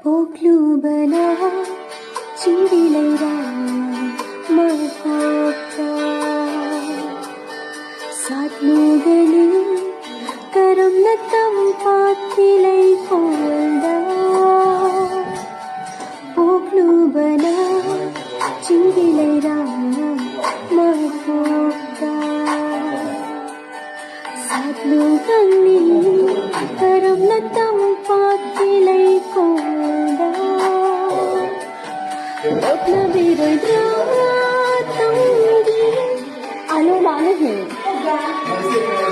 पोक्लू बना चिडिलैरा मपोक्का साट्नु गली करम नतम पातिलै फोल्दा पोक्लू बना चिडिलैरा मपोक्का साट्नु गली करम नतम पातिलै फोल्दा अपना बेरोइद्रा तंगी आलो माने हैं